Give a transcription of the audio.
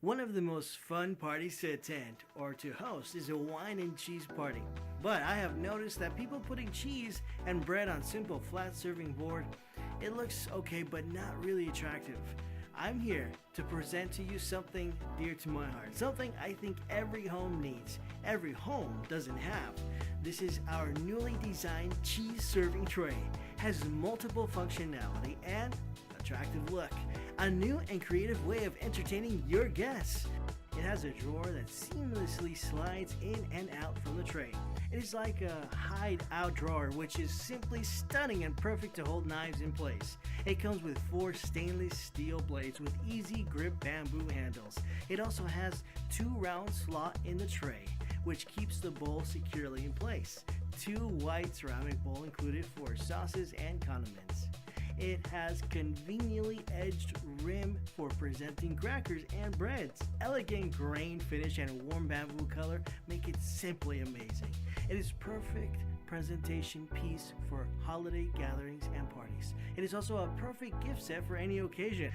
One of the most fun parties to attend or to host is a wine and cheese party. But I have noticed that people putting cheese and bread on simple flat serving board, it looks okay but not really attractive. I'm here to present to you something dear to my heart, something I think every home needs, every home doesn't have. This is our newly designed cheese serving tray. Has multiple functionality and attractive look. A new and creative way of entertaining your guests. It has a drawer that seamlessly slides in and out from the tray. It is like a hide-out drawer, which is simply stunning and perfect to hold knives in place. It comes with 4 stainless steel blades with easy grip bamboo handles. It also has 2 round slots in the tray, which keeps the bowl securely in place. 2 white ceramic bowls included for sauces and condiments. It has conveniently edged rim for presenting crackers and breads. Elegant grain finish and warm bamboo color make it simply amazing. It is perfect presentation piece for holiday gatherings and parties. It is also a perfect gift set for any occasion.